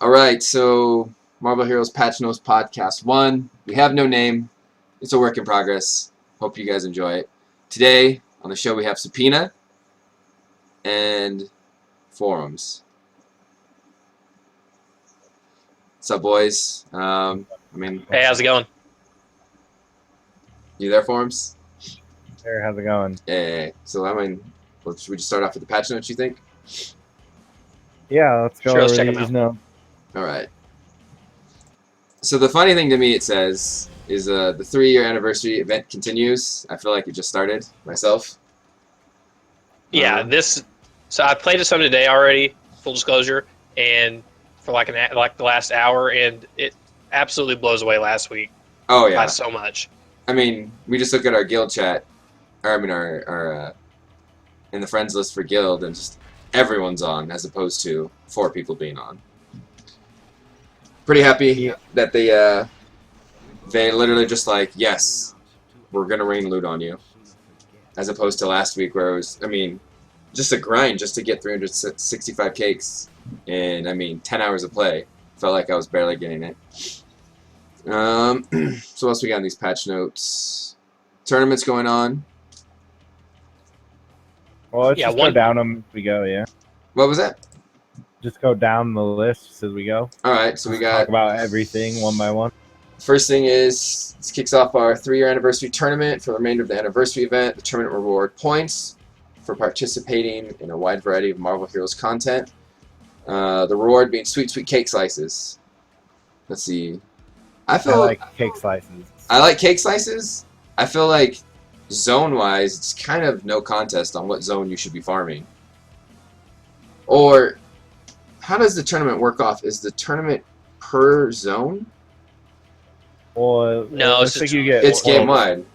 All right, so Marvel Heroes Patch Notes Podcast 1. We have no name. It's a work in progress. Hope you guys enjoy it. Today on the show we have Subpoena and Forumz. What's up, boys? Hey, how's it going? You there, Forumz? Hey, how's it going? Yeah. So, should we just start off with the patch notes, you think? Yeah, let's go Sure, let's over check 'em these out. notes. All right. So the funny thing to me, it says, is the 3-year anniversary event continues. I feel like it just started myself. Yeah, So I played it some today already. Full disclosure, and for like the last hour, and it absolutely blows away last week Oh by yeah. so much. I mean, we just look at our guild chat, or I mean our in the friends list for guild, and just everyone's on as opposed to 4 people being on. Pretty happy that they literally just like, yes, we're gonna rain loot on you, as opposed to last week where it was, I mean, just a grind just to get 365 cakes in, 10 hours of play. Felt like I was barely getting it. So what else we got in these patch notes? Tournaments going on. Well, let's just go down them as we go, yeah? What was that? Just go down the list as we go. Alright, so we got... Talk about everything one by one. First thing is, this kicks off our 3-year anniversary tournament. For the remainder of the anniversary event, the tournament will reward points for participating in a wide variety of Marvel Heroes content. The reward being sweet, sweet cake slices. Let's see. I like cake slices. I like cake slices. I feel like zone-wise, it's kind of no contest on what zone you should be farming. Or, how does the tournament work off? Is the tournament per zone? Well, no, it's game-wide.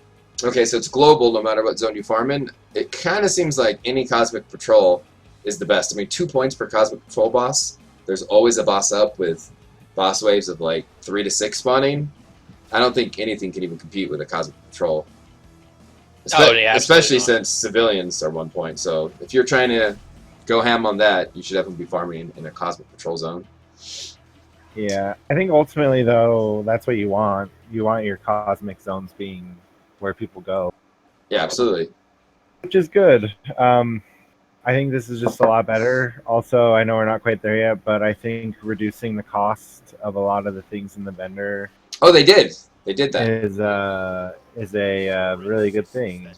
Okay, so it's global no matter what zone you farm in. It kind of seems like any Cosmic Patrol is the best. 2 points per Cosmic Patrol boss. There's always a boss up with boss waves of like 3 to 6 spawning. I don't think anything can even compete with a Cosmic Patrol. Especially since civilians are 1 point. So if you're trying to go ham on that, you should definitely be farming in a Cosmic Patrol zone. Yeah, I think ultimately, though, that's what you want. You want your Cosmic zones being where people go. Yeah, absolutely. Which is good. I think this is just a lot better. Also, I know we're not quite there yet, but I think reducing the cost of a lot of the things in the vendor... Oh, they did. They did that. ...is a really good thing.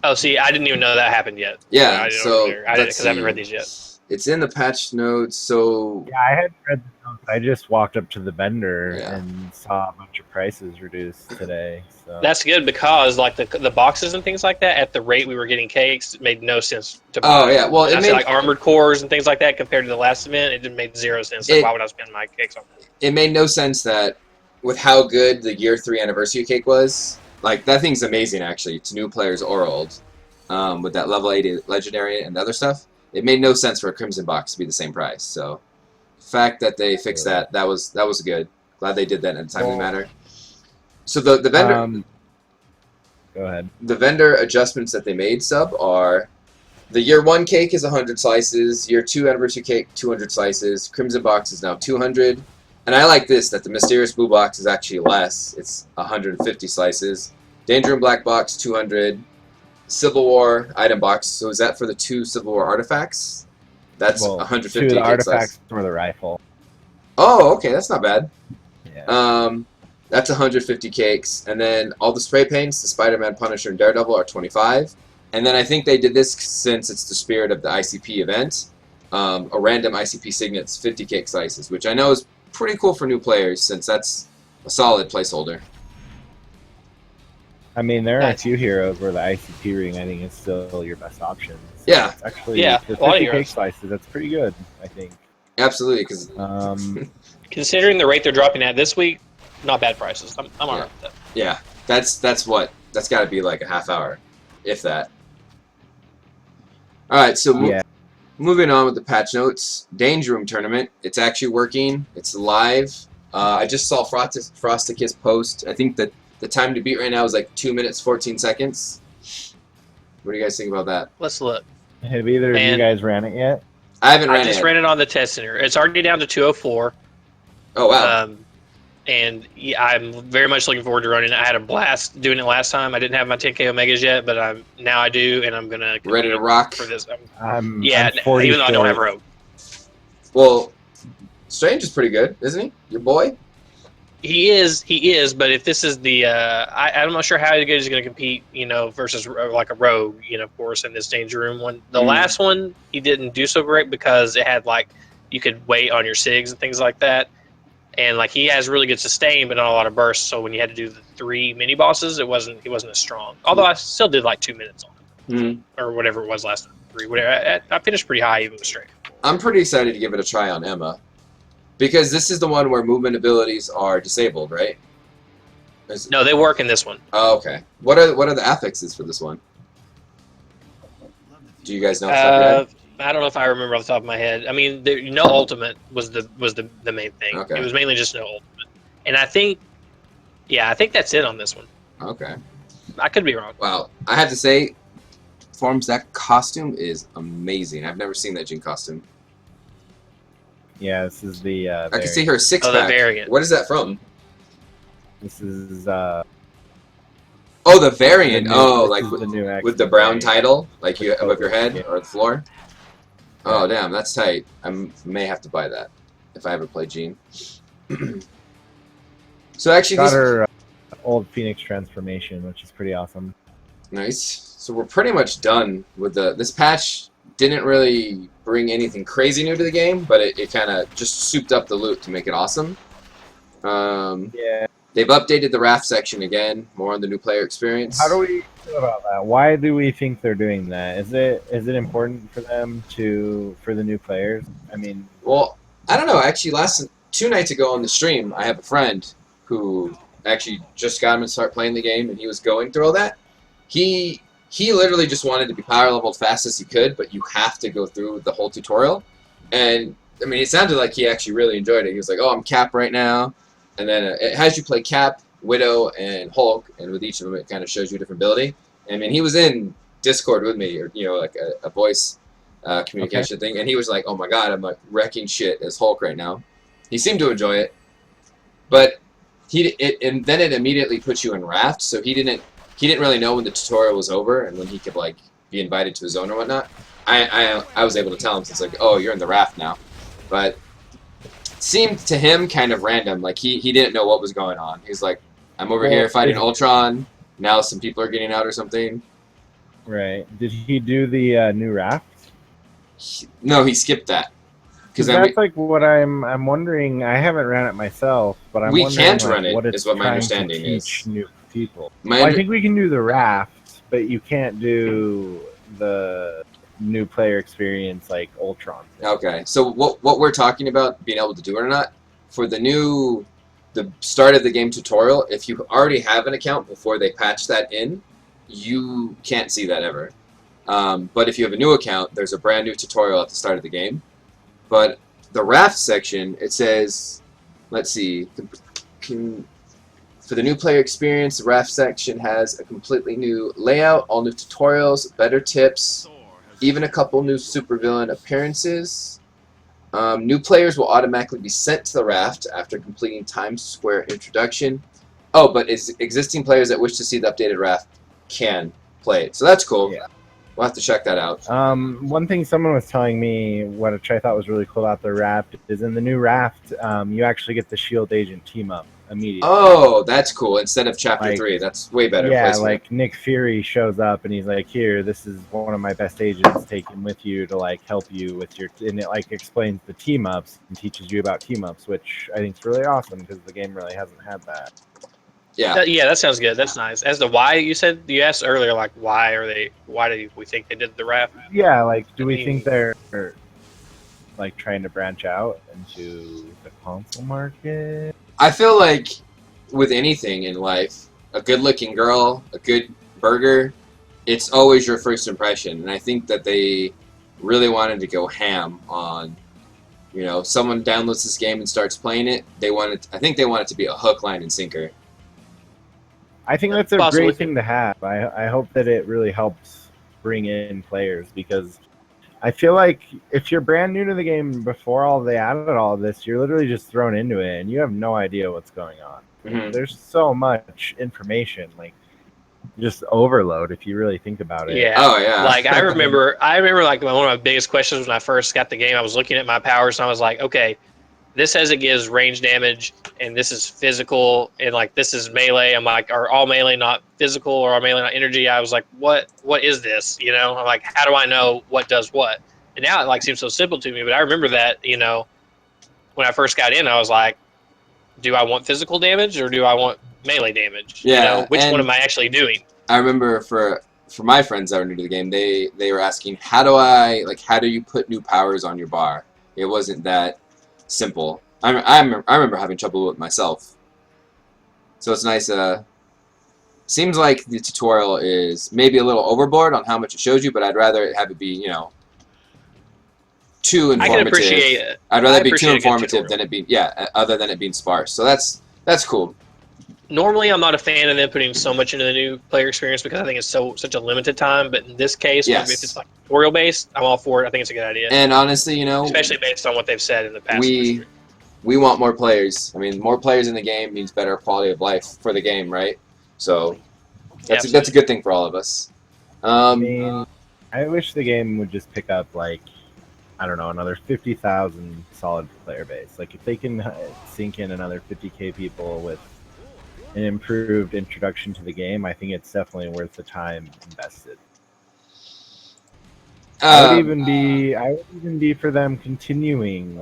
Oh, see, I didn't even know that happened yet. Yeah, because I haven't read these yet. It's in the patch notes, so... Yeah, I hadn't read the notes. I just walked up to the vendor and saw a bunch of prices reduced today. So. That's good because, like, the boxes and things like that, at the rate we were getting cakes, it made no sense to buy. Oh, yeah, well, like armored cores and things like that compared to the last event, it didn't make 0 sense. Like, why would I spend my cakes on that? It made no sense that, with how good the year 3 anniversary cake was, like, that thing's amazing, actually, to new players or old, with that level 80 legendary and the other stuff. It made no sense for a Crimson box to be the same price. So, the fact that they fixed that was good. Glad they did that in a timely manner. So the vendor, go ahead. The vendor adjustments that they made, Sub, are the year 1 cake is 100 slices, year 2 anniversary cake 200 slices, Crimson box is now 200, and I like this that the mysterious blue box is actually less. It's 150 slices. Danger Room black box 200. Civil War item box. So is that for the 2 Civil War artifacts? That's 150 2 artifacts for the rifle. Oh, okay, that's not bad. Yeah. That's 150 cakes, and then all the spray paints, the Spider-Man, Punisher, and Daredevil are 25. And then I think they did this since it's the spirit of the ICP event. A random ICP signets 50 cake slices, which I know is pretty cool for new players since that's a solid placeholder. I mean, there are a few heroes where the ICP ring, I think, is still your best option. So yeah. It's actually, the 50 cake slices, that's pretty good, I think. Absolutely, because... considering the rate they're dropping at this week, not bad prices. I'm all right with that. Yeah, that's got to be like a half hour, if that. Alright, so moving on with the patch notes. Danger Room tournament, it's actually working. It's live. I just saw Frosticus post. I think that the time to beat right now is like 2 minutes, 14 seconds. What do you guys think about that? Let's look. Have either of you guys ran it yet? I haven't ran I just it. ran it on the test center. It's already down to 204. Oh wow. And yeah, I'm very much looking forward to running it. I had a blast doing it last time. I didn't have my 10K Omegas yet, but now I do, and I'm gonna Ready to rock for this. I'm 40 even though I don't have short. rogue. Well, Strange is pretty good, isn't he? Your boy. He is. But if this is the, I'm not sure how good he's going to compete, versus like a rogue, of course, in this danger room one. The last one he didn't do so great because it had like you could wait on your sigs and things like that, and like he has really good sustain, but not a lot of bursts. So when you had to do the 3 mini bosses, he wasn't as strong. Although I still did like 2 minutes on him, or whatever it was last time. 3, whatever. I finished pretty high even with straight. I'm pretty excited to give it a try on Emma. Because this is the one where movement abilities are disabled, right? No, they work in this one. Oh, okay. What are the affixes for this one? Do you guys know off the top of your head? I don't know if I remember off the top of my head. I mean, no ultimate was the main thing. Okay. It was mainly just no ultimate, and I think that's it on this one. Okay. I could be wrong. Wow. I have to say, Forumz, that costume is amazing. I've never seen that Jin costume. Yeah, this is the. I can see her six pack. The variant. What is that from? This is. Oh, the variant. Like with the brown title, like you above your head or the floor. Oh, damn, that's tight. I may have to buy that if I ever play Jean. So actually, got her old Phoenix transformation, which is pretty awesome. Nice. So we're pretty much done with this patch. Didn't really bring anything crazy new to the game, but it kind of just souped up the loot to make it awesome. Yeah. They've updated the raft section again, more on the new player experience. How do we feel about that? Why do we think they're doing that? Is it important for them for the new players? I mean, well, I don't know. Actually, 2 nights ago on the stream, I have a friend who actually just got him to start playing the game, and he was going through all that. He literally just wanted to be power leveled fast as he could, but you have to go through the whole tutorial. And, I mean, it sounded like he actually really enjoyed it. He was like, oh, I'm Cap right now. And then it has you play Cap, Widow, and Hulk, and with each of them it kind of shows you a different ability. I mean, he was in Discord with me, or, like a voice communication thing, and he was like, oh my god, I'm like wrecking shit as Hulk right now. He seemed to enjoy it. But and then it immediately puts you in raft, so he didn't really know when the tutorial was over and when he could like be invited to his zone or whatnot. I was able to tell him, so it's like, oh, you're in the raft now. But it seemed to him kind of random, like he didn't know what was going on. He's like, I'm over here fighting Ultron, now some people are getting out or something. Right. Did he do the new raft? No, he skipped that. Because that's like what I'm wondering. I haven't ran it myself, but I'm wondering can't like, run it, what it's is what my trying understanding to teach is. New people. I think we can do the raft, but you can't do the new player experience like Ultron thing. Okay, so what we're talking about being able to do it or not, for the start of the game tutorial, if you already have an account before they patch that in, you can't see that ever. But if you have a new account, there's a brand new tutorial at the start of the game. But the raft section, it says, let's see, for the new player experience, the raft section has a completely new layout, all new tutorials, better tips, even a couple new supervillain appearances. New players will automatically be sent to the raft after completing Times Square introduction. Oh, but existing players that wish to see the updated raft can play it. So that's cool. Yeah. We'll have to check that out. One thing someone was telling me, which I thought was really cool about the raft, is in the new raft, you actually get the SHIELD agent team up immediately. Oh, that's cool. Instead of Chapter 3, that's way better. Yeah, placement. Like Nick Fury shows up and he's like, here, this is one of my best agents, take him with you to like help you with your, and it like explains the team ups and teaches you about team ups, which I think is really awesome because the game really hasn't had that. Yeah. Yeah, that sounds good. That's nice. As to why you asked earlier, like why do we think they did the raft? Yeah, like do we think they're like trying to branch out into the console market? I feel like with anything in life, a good-looking girl, a good burger, it's always your first impression. And I think that they really wanted to go ham on, someone downloads this game and starts playing it. I think they want it to be a hook, line, and sinker. I think that's a great thing to have. I hope that it really helps bring in players because I feel like if you're brand new to the game before they added all of this, you're literally just thrown into it and you have no idea what's going on. Mhm. There's so much information, like just overload if you really think about it. Yeah. Oh yeah. Like I remember like one of my biggest questions when I first got the game, I was looking at my powers and I was like, okay, this says it gives range damage and this is physical and like this is melee. I'm like, are all melee not physical or are melee not energy? I was like, what is this? You know, I'm like, how do I know what does what? And now it like seems so simple to me, but I remember that, you know, when I first got in, I was like, do I want physical damage or do I want melee damage? Yeah, You know, which one and am I actually doing? I remember for my friends that were new to the game, they were asking, how do you put new powers on your bar? It wasn't that simple. I remember having trouble with it myself. So it's nice. Seems like the tutorial is maybe a little overboard on how much it shows you, but I'd rather have it be, you know, too informative. I can appreciate it. I'd rather I it be too appreciate a good informative than it be other than it being sparse. So that's cool. Normally, I'm not a fan of them putting so much into the new player experience because I think it's such a limited time. But in this case, Yes. if it's like tutorial based, I'm all for it. I think it's a good idea, And honestly, you know, especially based on what they've said in the past. we want more players. I mean, more players in the game means better quality of life for the game, right? So that's a good thing for all of us. I mean, I wish the game would just pick up like, I don't know, another 50,000 solid player base. Like if they can sink in another 50K people with an improved introduction to the game, I think it's definitely worth the time invested. I would even be for them continuing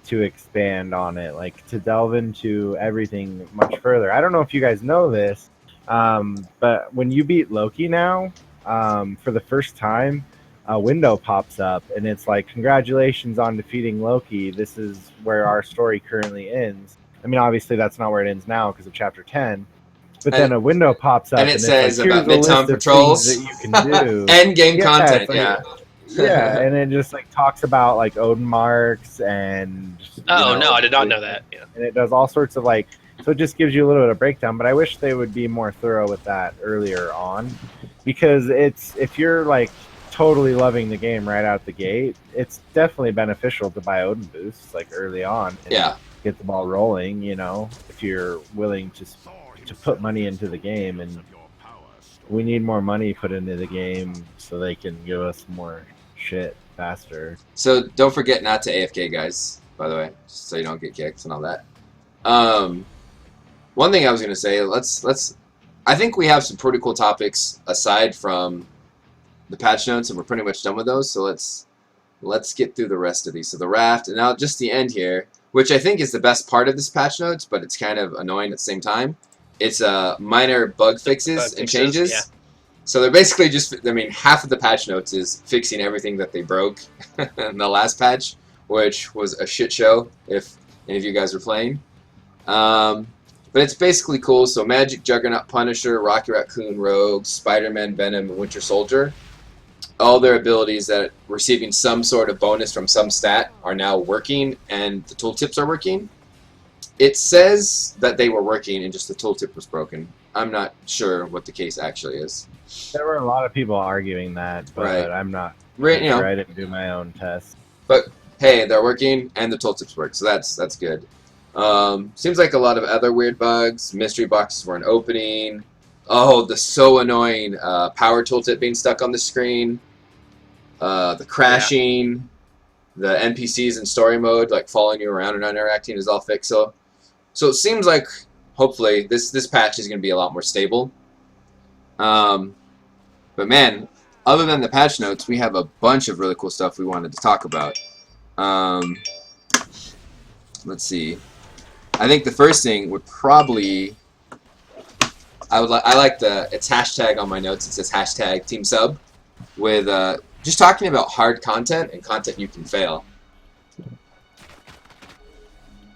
to expand on it, like to delve into everything much further. I don't know if you guys know this, but when you beat Loki now, for the first time, a window pops up and it's like, congratulations on defeating Loki. This is where our story currently ends. I mean, obviously that's not where it ends now because of chapter 10. But then a window pops up and it says like, about here's a Midtown list of Patrols things that you can do. end game content. Like, yeah. Yeah, and it just like talks about like Odin marks and. Oh no, I did not know that. Yeah. And it does all sorts of like, so it just gives you a little bit of breakdown. But I wish they would be more thorough with that earlier on, because if you're like totally loving the game right out the gate, it's definitely beneficial to buy Odin boosts like early on. And Yeah. Get the ball rolling, you know, if you're willing to put money into the game, and we need more money put into the game so they can give us more shit faster. So don't forget not to AFK, guys, by the way, just so you don't get kicked and all that. One thing I was gonna say, I think we have some pretty cool topics aside from the patch notes, and we're pretty much done with those. So let's get through the rest of these. So the raft, and now just the end here, which I think is the best part of this patch notes, but it's kind of annoying at the same time. It's minor bug fixes and changes. Yeah. So they're basically just, I mean, half of the patch notes is fixing everything that they broke in the last patch, which was a shit show if any of you guys were playing. But it's basically cool. So Magic, Juggernaut, Punisher, Rocky Raccoon, Rogue, Spider-Man, Venom, and Winter Soldier, all their abilities that receiving some sort of bonus from some stat are now working, and the tooltips are working. It says that they were working and just the tooltip was broken. I'm not sure what the case actually is. There were a lot of people arguing that, but right. I'm not right, sure. I didn't do my own test. But hey, they're working and the tooltips work, so that's good. Seems like a lot of other weird bugs. Mystery boxes weren't opening. Oh, the so annoying power tooltip being stuck on the screen. The crashing, the NPCs in story mode, like following you around and not interacting, is all fixed. So it seems like hopefully this patch is going to be a lot more stable. But man, other than the patch notes, we have a bunch of really cool stuff we wanted to talk about. Let's see. I think the first thing would probably I like it's hashtag on my notes. It says hashtag team sub with just talking about hard content and content you can fail.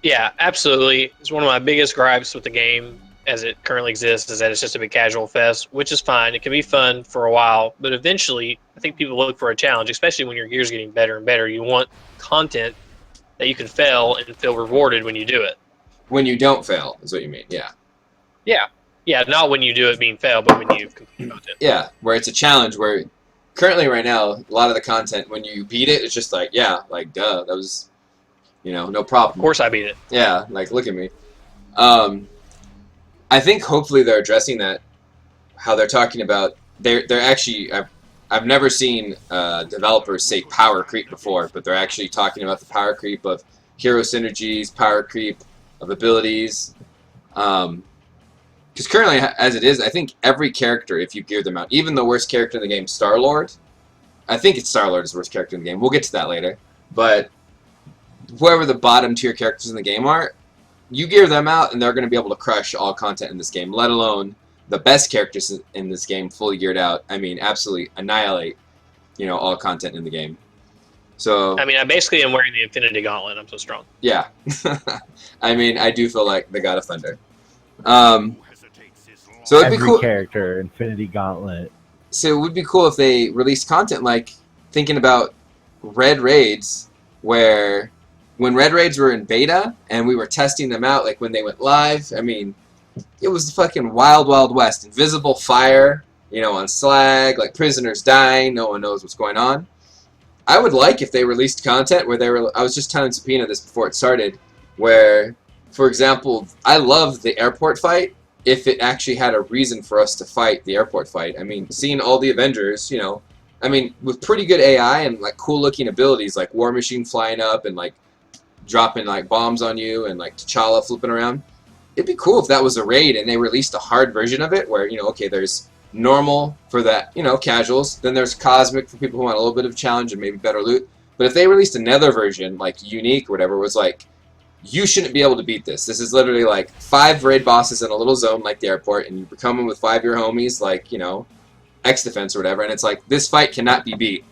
Yeah, absolutely. It's one of my biggest gripes with the game as it currently exists is that it's just a big casual fest, which is fine. It can be fun for a while, but eventually I think people look for a challenge, especially when your gear's getting better and better. You want content that you can fail and feel rewarded when you do it. When you don't fail is what you mean, yeah. Yeah. Yeah, not when you do it being failed, but when you complete content. Yeah, where it's a challenge where currently right now, a lot of the content when you beat it, it's just like, yeah, like duh, that was, no problem. Of course, I beat it. Yeah, like look at me. I think hopefully they're addressing that. How they're talking about they're actually I've never seen developers say power creep before, but they're actually talking about the power creep of hero synergies, power creep of abilities. Because currently, as it is, I think every character, if you gear them out, even the worst character in the game, Star-Lord, I think it's Star-Lord is the worst character in the game. We'll get to that later. But whoever the bottom tier characters in the game are, you gear them out, and they're going to be able to crush all content in this game, let alone the best characters in this game fully geared out. I mean, absolutely annihilate, all content in the game. So I mean, I basically am wearing the Infinity Gauntlet. I'm so strong. yeah. I mean, I do feel like the God of Thunder. So it'd be Every cool. character, Infinity Gauntlet. So it would be cool if they released content like thinking about Red Raids, where when Red Raids were in beta and we were testing them out, like when they went live, I mean, it was the fucking wild, wild west. Invisible fire, on Slag, like prisoners dying, no one knows what's going on. I would like if they released content where I was just telling Subpoena this before it started, where, for example, I love the airport fight if it actually had a reason for us to fight the airport fight. I mean, seeing all the Avengers, I mean, with pretty good AI and like cool looking abilities like War Machine flying up and like dropping like bombs on you and like T'Challa flipping around. It'd be cool if that was a raid and they released a hard version of it where, okay, there's normal for that, casuals. Then there's cosmic for people who want a little bit of challenge and maybe better loot. But if they released another version, like unique or whatever, was like, you shouldn't be able to beat this. This is literally like 5 raid bosses in a little zone like the airport, and you're coming with 5 of your homies, like, X Defense or whatever, and it's like, this fight cannot be beat.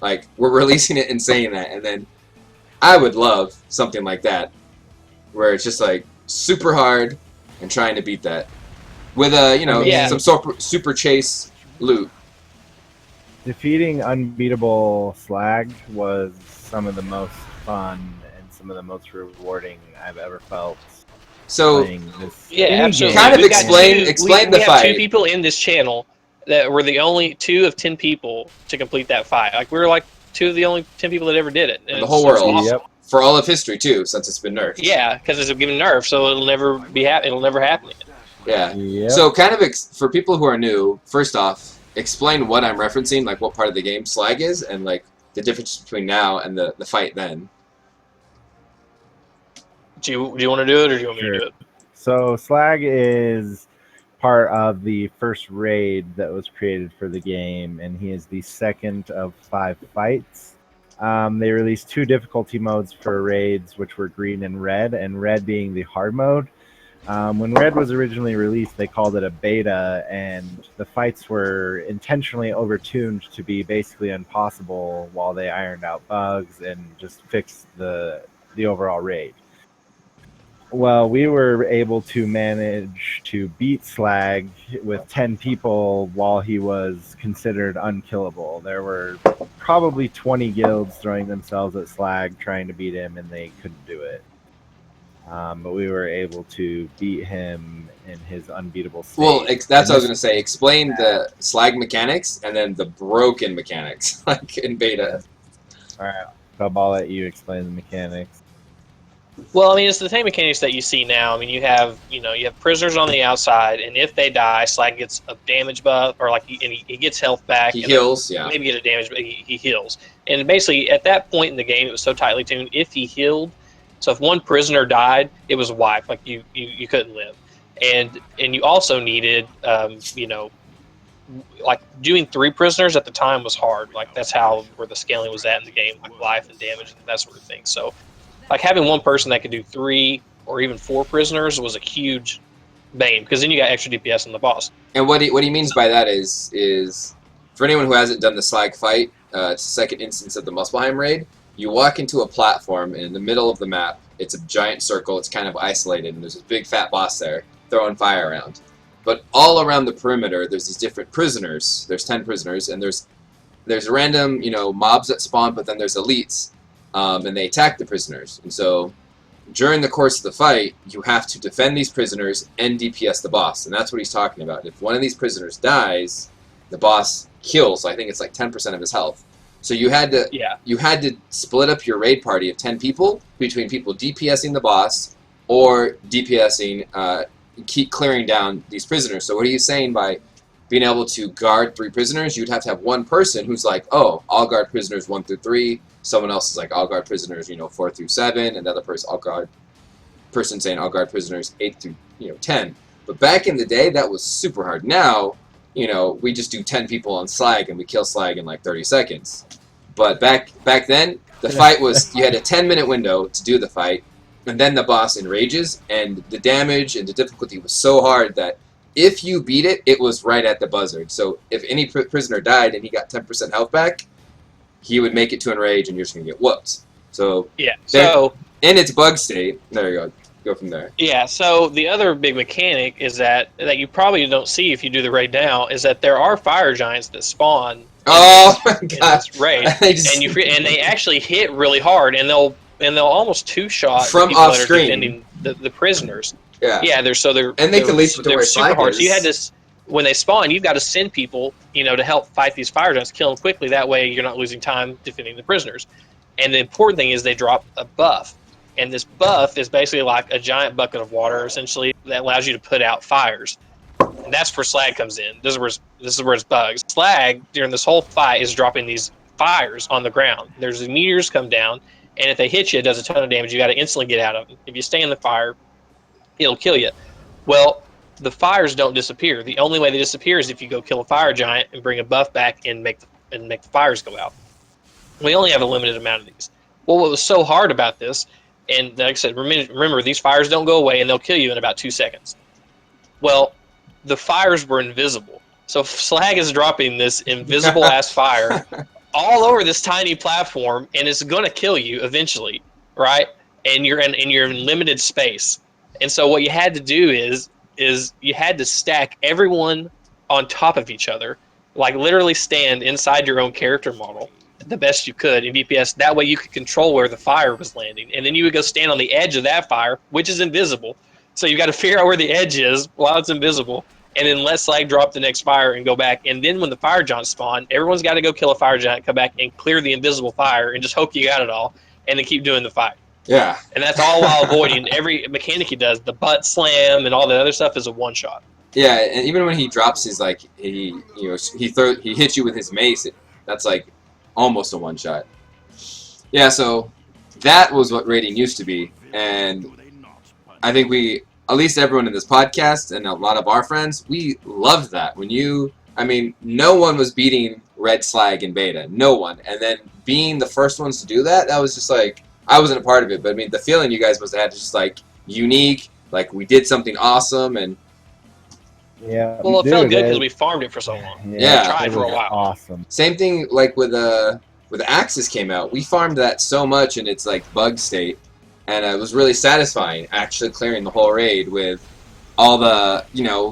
Like, we're releasing it and saying that, and then I would love something like that, where it's just like super hard and trying to beat that with some super chase loot. Defeating unbeatable Slag was some of the most fun and some of the most rewarding I've ever felt. So yeah, absolutely. Kind of We've explain the we fight. have 2 people in this channel that were the only 2 of 10 people to complete that fight. Like, we were like 2 of the only 10 people that ever did it. In the whole world. Awesome. Yep. For all of history too, since it's been nerfed. Yeah, because it's given nerf, so it'll never be it'll never happen again. Yeah. Yep. So kind of for people who are new, first off, explain what I'm referencing, like what part of the game Slag is, and like the difference between now and the fight then. Do you want to do it, or do you want me to do it? So Slag is part of the first raid that was created for the game, and he is the second of 5 fights. They released 2 difficulty modes for raids, which were green and red being the hard mode. When red was originally released, they called it a beta, and the fights were intentionally overtuned to be basically impossible while they ironed out bugs and just fixed the overall raid. Well, we were able to manage to beat Slag with 10 people while he was considered unkillable. There were probably 20 guilds throwing themselves at Slag trying to beat him, and they couldn't do it. But we were able to beat him in his unbeatable state. Well, that's what I was going to say. Explain the Slag mechanics and then the broken mechanics, like in beta. All right, Bob, I'll let you explain the mechanics. Well, I mean, it's the same mechanics that you see now. I mean, you have prisoners on the outside, and if they die, Slag gets a damage buff, or like he gets health back. He heals, yeah. Maybe get a damage, but he heals. And basically, at that point in the game, it was so tightly tuned. If he healed, so if one prisoner died, it was a wipe. Like you couldn't live, and you also needed, like doing 3 prisoners at the time was hard. Like that's where the scaling was at in the game, like life and damage and that sort of thing. So. Like having one person that could do 3 or even 4 prisoners was a huge bane, because then you got extra DPS on the boss. And what he means by that is for anyone who hasn't done the Slag fight, it's the second instance of the Muspelheim raid. You walk into a platform, and in the middle of the map, it's a giant circle. It's kind of isolated, and there's this big fat boss there throwing fire around. But all around the perimeter, there's these different prisoners. There's 10 prisoners, and there's random mobs that spawn, but then there's elites. And they attack the prisoners. And so, during the course of the fight, you have to defend these prisoners and DPS the boss. And that's what he's talking about. If one of these prisoners dies, the boss kills. I think it's like 10% of his health. So you had to split up your raid party of 10 people between people DPSing the boss or DPSing, keep clearing down these prisoners. So what are you saying by being able to guard 3 prisoners? You'd have to have one person who's like, oh, I'll guard prisoners 1 through 3. Someone else is like, I'll guard prisoners, 4 through 7. Another person, saying, I'll guard prisoners 8 through 10. But back in the day, that was super hard. Now, we just do 10 people on Slag and we kill Slag in like 30 seconds. But back then, the fight was, you had a 10-minute window to do the fight, and then the boss enrages, and the damage and the difficulty was so hard that if you beat it, it was right at the buzzard. So if any prisoner died and he got 10% health back, he would make it to enrage, and you're just going to get whooped. So yeah, so in its bug state, there you go. Go from there. Yeah, so the other big mechanic is that you probably don't see if you do the raid now is that there are fire giants that spawn. Oh my in god! this raid, and they actually hit really hard, and they'll almost two-shot from people off that are screen defending the prisoners. Yeah, they're and they can leap to where super hard. is. So you had to, when they spawn, you've got to send people, to help fight these fire giants, kill them quickly. That way, you're not losing time defending the prisoners. And the important thing is they drop a buff. And this buff is basically like a giant bucket of water, essentially, that allows you to put out fires. And that's where Slag comes in. This is where it's bugs. Slag, during this whole fight, is dropping these fires on the ground. There's meteors come down, and if they hit you, it does a ton of damage. You got to instantly get out of them. If you stay in the fire, it'll kill you. Well, the fires don't disappear. The only way they disappear is if you go kill a fire giant and bring a buff back and make the fires go out. We only have a limited amount of these. Well, what was so hard about this, and like I said, remember, these fires don't go away, and they'll kill you in about 2 seconds. Well, the fires were invisible. So Slag is dropping this invisible-ass fire all over this tiny platform, and it's going to kill you eventually, right? And you're in limited space. And so what you had to do is you had to stack everyone on top of each other, like literally stand inside your own character model the best you could in DPS. That way you could control where the fire was landing. And then you would go stand on the edge of that fire, which is invisible. So you got to figure out where the edge is while it's invisible, and then let Slag drop the next fire and go back. And then when the fire giants spawn, everyone's got to go kill a fire giant, come back and clear the invisible fire, and just hope you got it all, and then keep doing the fight. Yeah. And that's all while avoiding every mechanic he does. The butt slam and all the other stuff is a one-shot. Yeah, and even when he drops his, like, he hits you with his mace, that's like almost a one-shot. Yeah, so that was what raiding used to be, and I think at least everyone in this podcast and a lot of our friends, we loved that. No one was beating Red Slag in beta. No one. And then being the first ones to do that was just like, I wasn't a part of it, but the feeling you guys must have had is just like unique, like we did something awesome, and yeah. Well, it felt good because we farmed it for so long. Yeah, we tried for a while. Awesome. Same thing like with Axis came out. We farmed that so much in its like bug state, and it was really satisfying actually clearing the whole raid with all the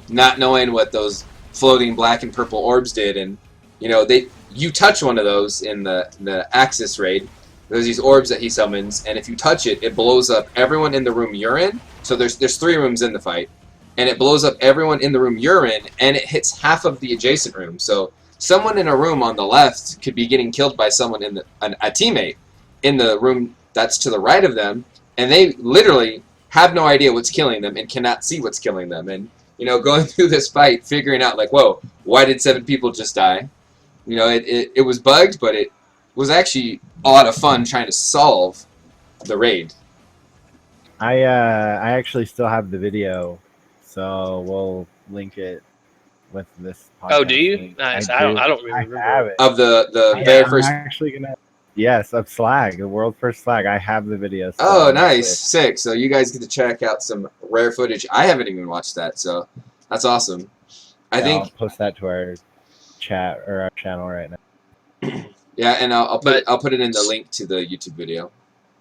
not knowing what those floating black and purple orbs did, and you touch one of those in the Axis raid. There's these orbs that he summons, and if you touch it, it blows up everyone in the room you're in. So there's 3 rooms in the fight, and it blows up everyone in the room you're in, and it hits half of the adjacent room. So someone in a room on the left could be getting killed by someone in a teammate in the room that's to the right of them, and they literally have no idea what's killing them and cannot see what's killing them. And going through this fight, figuring out like, whoa, why did 7 people just die? It was bugged, but it was actually a lot of fun trying to solve the raid. I actually still have the video, so we'll link it with this podcast. Oh, do you? Nice. I don't remember. I have it. Of the very first. I'm actually gonna. Yes, of Slag, the world first Slag. I have the video. Oh, nice, sick. So you guys get to check out some rare footage. I haven't even watched that, so that's awesome. I think I'll post that to our chat or our channel right now. Yeah, and I'll put it in the link to the YouTube video.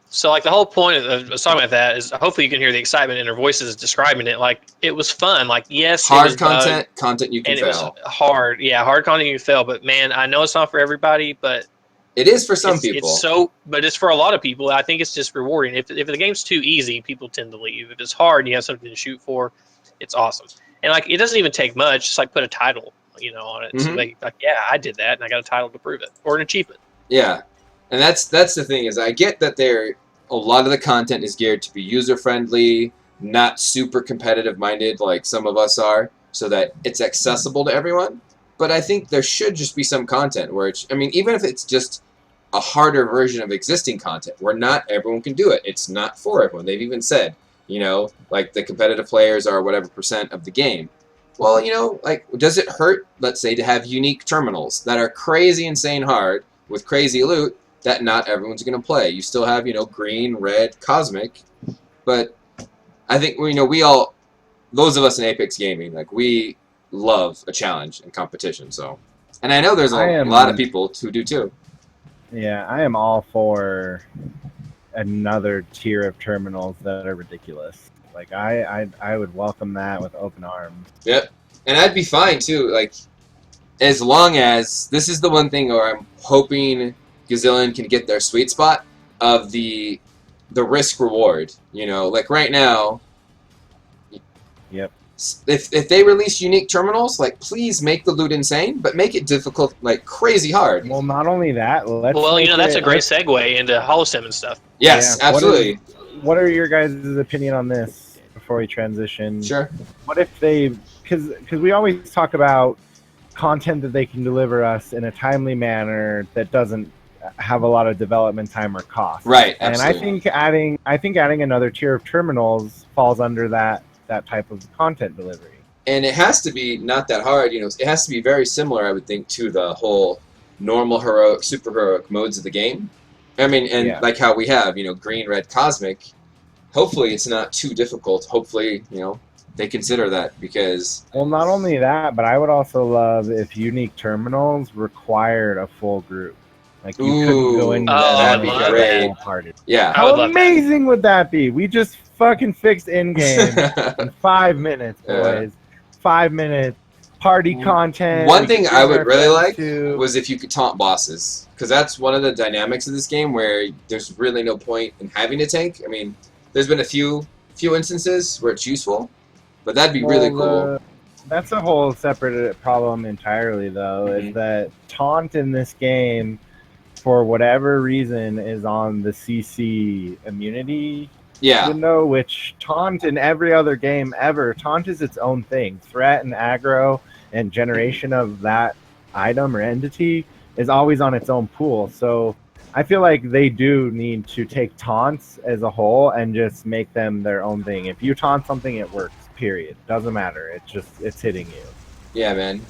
So, like, the whole point of talking about that is hopefully you can hear the excitement in our voices describing it. Like, it was fun. Like, yes, hard it was content you can and fail. It was hard. Yeah, hard content you can fail. But, man, I know it's not for everybody, but it is for some people. But it's for a lot of people. I think it's just rewarding. If the game's too easy, people tend to leave. If it's hard and you have something to shoot for, it's awesome. And, like, it doesn't even take much. Just, like, put a title on it. So they like, yeah, I did that, and I got a title to prove it, or an achievement. Yeah, and that's the thing is I get that a lot of the content is geared to be user friendly, not super competitive minded like some of us are, so that it's accessible to everyone. But I think there should just be some content where even if it's just a harder version of existing content where not everyone can do it. It's not for everyone. They've even said, like the competitive players are whatever % of the game. Well, like, does it hurt, let's say, to have unique terminals that are crazy insane hard with crazy loot that not everyone's going to play? You still have, green, red, cosmic, but I think, those of us in Apex Gaming, like, we love a challenge and competition, so. And I know there's a lot of people who do too. Yeah, I am all for another tier of terminals that are ridiculous. Like, I would welcome that with open arms. Yep. And I'd be fine, too, like, as long as, this is the one thing where I'm hoping Gazillion can get their sweet spot of the risk-reward, like, right now, yep. If they release unique terminals, like, please make the loot insane, but make it difficult, like, crazy hard. Well, not only that, that's a great segue into Holosim and stuff. Yes, yeah. Absolutely. What are your guys' opinion on this before we transition? Sure. What if because we always talk about content that they can deliver us in a timely manner that doesn't have a lot of development time or cost. Right, absolutely. And I think adding another tier of terminals falls under that type of content delivery. And it has to be not that hard, it has to be very similar, I would think, to the whole normal heroic, super heroic modes of the game. Like how we have, green, red, cosmic. Hopefully it's not too difficult. Hopefully, they consider that because... Well, not only that, but I would also love if unique terminals required a full group. Like, you couldn't go into that'd be great. Party. Yeah. How amazing would that be? We just fucking fixed in-game in 5 minutes, boys. 5 minutes. Party content. One thing I would really like was if you could taunt bosses. Because that's one of the dynamics of this game where there's really no point in having a tank. There's been a few instances where it's useful, but that'd be really cool. That's a whole separate problem entirely, though, is that taunt in this game, for whatever reason, is on the CC immunity window, which taunt in every other game ever, taunt is its own thing. Threat and aggro and generation of that item or entity is always on its own pool. So I feel like they do need to take taunts as a whole and just make them their own thing. If you taunt something, it works, period. Doesn't matter. It's hitting you. Yeah, man.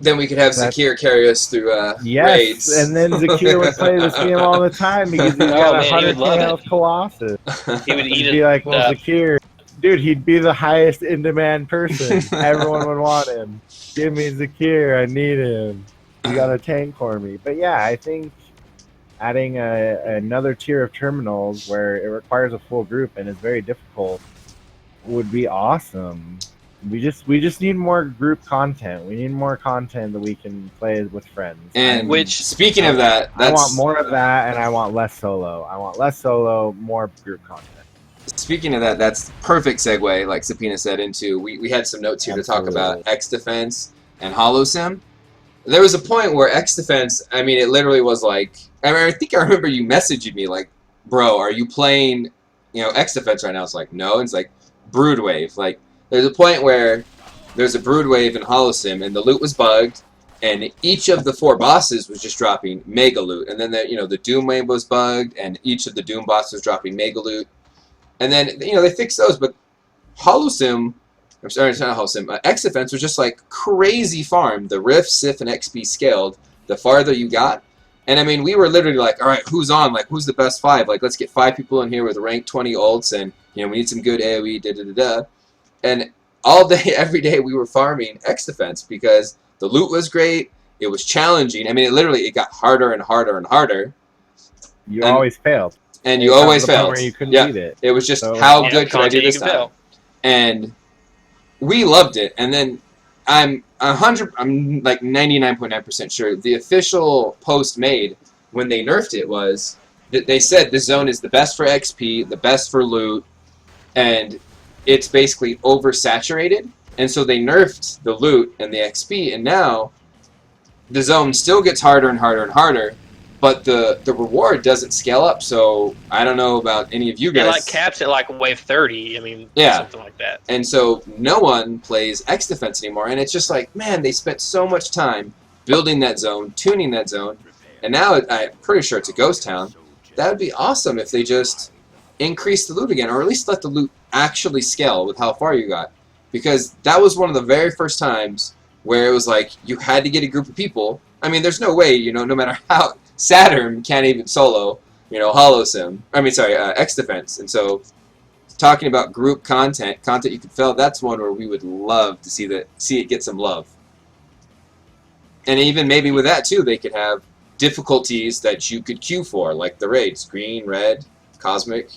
Then we could have Zakir carry us through raids. And then Zakir would play this game all the time because he's got 100k health Colossus. He would eat it. He'd be like, well, Zakir, dude, he'd be the highest in-demand person. Everyone would want him. Give me Zakir, I need him. You got a tank for me. But yeah, I think adding another tier of terminals where it requires a full group and is very difficult would be awesome. We just need more group content. We need more content that we can play with friends. And speaking of that, I want more of that, and I want less solo. I want less solo, more group content. Speaking of that, that's perfect segue, like Subpoena said, into we had some notes here to talk about X Defense and Holosim. There was a point where X Defense, it literally was like, I think I remember you messaging me like, bro, are you playing, X Defense right now? It's like, no. It's like Broodwave, like. There's a point where there's a Brood Wave in Holosim, and the loot was bugged, and each of the 4 bosses was just dropping mega loot. And then the Doom Wave was bugged, and each of the Doom bosses was dropping mega loot. And then they fixed those, but Holosim, I'm sorry, it's not Holosim. X Defense was just like crazy farm. The Rift, Sif, and XP scaled the farther you got. And we were literally like, all right, who's on? Like, who's the best 5? Like, let's get 5 people in here with rank 20 ults, and we need some good AOE. Da da da da. And all day, every day, we were farming X Defense because the loot was great. It was challenging. It got harder and harder and harder. You always failed. And you always failed. Where you couldn't beat it. It was just how good could I do this time? And we loved it. And then I'm like 99.9% sure the official post made when they nerfed it was that they said this zone is the best for XP, the best for loot, and it's basically oversaturated, And so they nerfed the loot and the XP, and now the zone still gets harder and harder and harder, but the reward doesn't scale up. So I don't know about any of you guys. It like caps at like wave 30. I mean, Yeah. something like that. And so no one plays X Defense anymore, and it's just like, man, they spent so much time building that zone, tuning that zone, and now I'm pretty sure it's a ghost town. That would be awesome if they just increase the loot again, or at least let the loot actually scale with how far you got. Because that was one of the very first times where it was like, you had to get a group of people. I mean, there's no way, you know, no matter how Saturn can't even solo, you know, X Defense. And so, talking about group content you could fill, that's one where we would love to see it get some love. And even maybe with that too, they could have difficulties that you could queue for, like the raids, green, red, cosmic.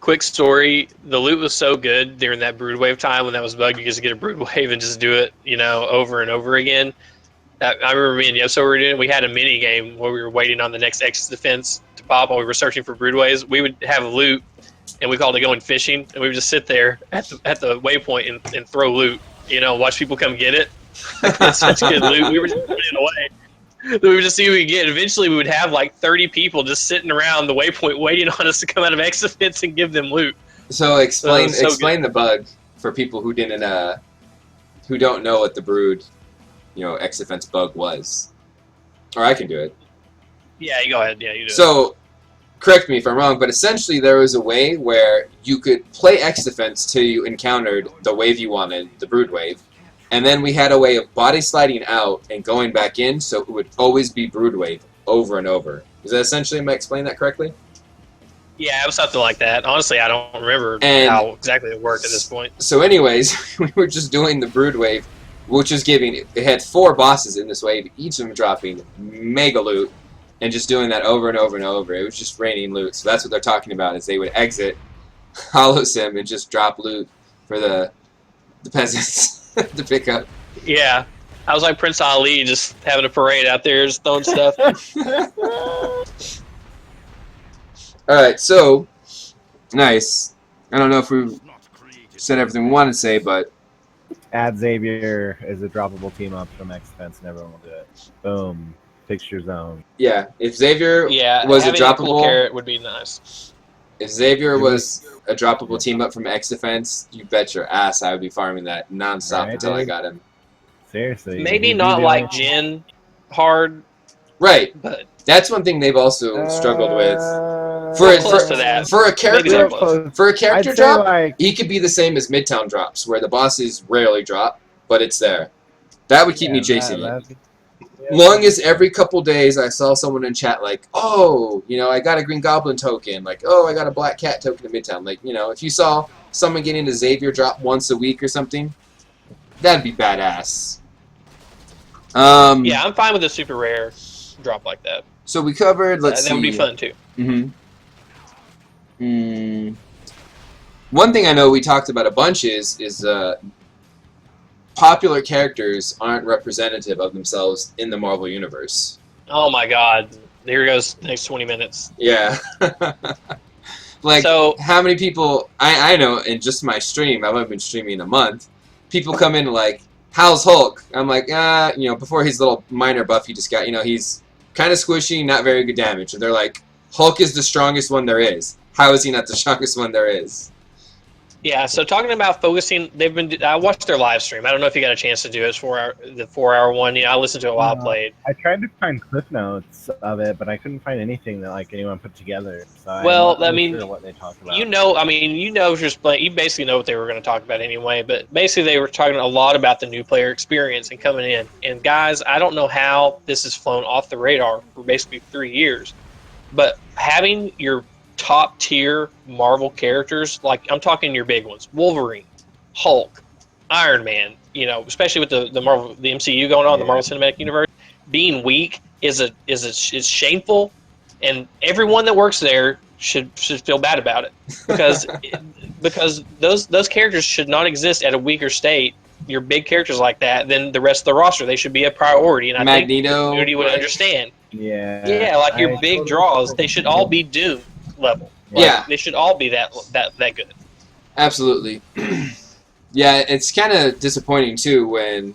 Quick story, the loot was so good during that brood wave time when that was bugged. You just get a brood wave and just do it, you know, over and over again. I remember me and Yoso were doing. We had a mini game where we were waiting on the next X Defense to pop while we were searching for brood waves. We would have loot, and we called it going fishing, and we would just sit there at the waypoint and throw loot. You know, watch people come get it. It's such good loot. We were just putting it away. We would just see what we could get. Eventually, we would have like 30 people just sitting around the waypoint waiting on us to come out of X Defense and give them loot. So explain the bug for people who who don't know what the brood, you know, X Defense bug was. Or I can do it. Yeah, you go ahead. Yeah, you do it. So, correct me if I'm wrong, but essentially there was a way where you could play X Defense till you encountered the wave you wanted, the brood wave. And then we had a way of body sliding out and going back in, so it would always be brood wave over and over. Is that essentially, am I explaining that correctly? Yeah, it was something like that. Honestly, I don't remember how exactly it worked at this point. So anyways, we were just doing the brood wave, which was it had 4 bosses in this wave, each of them dropping mega loot, and just doing that over and over and over. It was just raining loot. So that's what they're talking about, is they would exit Hollow Sim and just drop loot for the peasants. To pick up. Yeah. I was like Prince Ali, just having a parade out there, just throwing stuff. Alright, so, nice. I don't know if we said everything we wanted to say, but... Add Xavier as a droppable team up from X Defense and everyone will do it. Boom. Fix your zone. Yeah, if Xavier was a droppable... Cool carrot would be nice. If Xavier was a droppable team up from X Defense, you bet your ass I would be farming that nonstop until I got him. Seriously. Maybe not like Jin hard. Right. But that's one thing they've also struggled with. Close to that. For a character drop, like, he could be the same as Midtown drops, where the bosses rarely drop, but it's there. That would keep me chasing it. Long as every couple days I saw someone in chat like, oh, you know, I got a Green Goblin token, like, oh, I got a Black Cat token in Midtown. Like, you know, if you saw someone getting a Xavier drop once a week or something, that'd be badass. Yeah, I'm fine with a super rare drop like that. So we covered, let's see. That would be fun, too. One thing I know we talked about a bunch is popular characters aren't representative of themselves in the Marvel Universe. Oh my god. Here goes the next 20 minutes. Yeah. Like, so, how many people... I know in just my stream, I've only been streaming a month, people come in like, how's Hulk? I'm like, you know, before his little minor buff he just got, you know, he's kind of squishy, not very good damage. And they're like, Hulk is the strongest one there is. How is he not the strongest one there is? Yeah, so talking about focusing, I watched their live stream. I don't know if you got a chance to do it. It's the 4-hour one. You know, I listened to it while I played. I tried to find clip notes of it, but I couldn't find anything that like anyone put together. So well, I'm not sure what they talked about. You know, I mean, you know, just playing. You basically know what they were going to talk about anyway. But basically, they were talking a lot about the new player experience and coming in. And guys, I don't know how this has flown off the radar for basically 3 years, but having your top tier Marvel characters, like I'm talking your big ones, Wolverine, Hulk, Iron Man, you know, especially with the MCU going on, the Marvel Cinematic Universe, being weak is shameful, and everyone that works there should feel bad about it because those characters should not exist at a weaker state. Your big characters like that, then the rest of the roster, they should be a priority, and I think the community would understand. Yeah, like your big draws, they should all be Doom level. Yeah, they should all be that good. Absolutely. Yeah, it's kind of disappointing too when,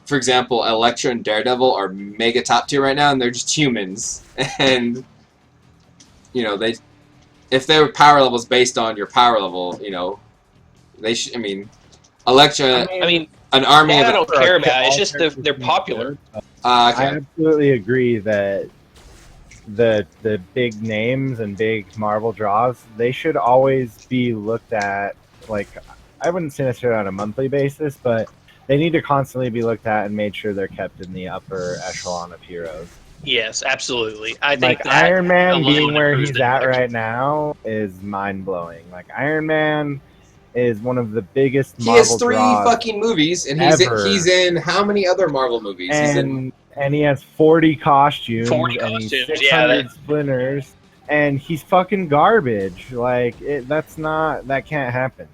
for example, Elektra and Daredevil are mega top tier right now, and they're just humans. And you know, if their power levels based on your power level, you know, they should. I mean, Elektra, I mean, an army that I of don't care about. It's just they're popular. I okay. absolutely agree that the big names and big Marvel draws, they should always be looked at, like, I wouldn't say necessarily on a monthly basis, but they need to constantly be looked at and made sure they're kept in the upper echelon of heroes. Yes, absolutely. I think Like that Iron Man alone being where improves he's the at direction. right now is mind blowing. Like Iron Man is one of the biggest He Marvel has 3 draws fucking movies, and ever. he's in how many other Marvel movies? He's in. And he has 40 costumes 40 and he's costumes, 600 splinters and he's fucking garbage. Like that can't happen.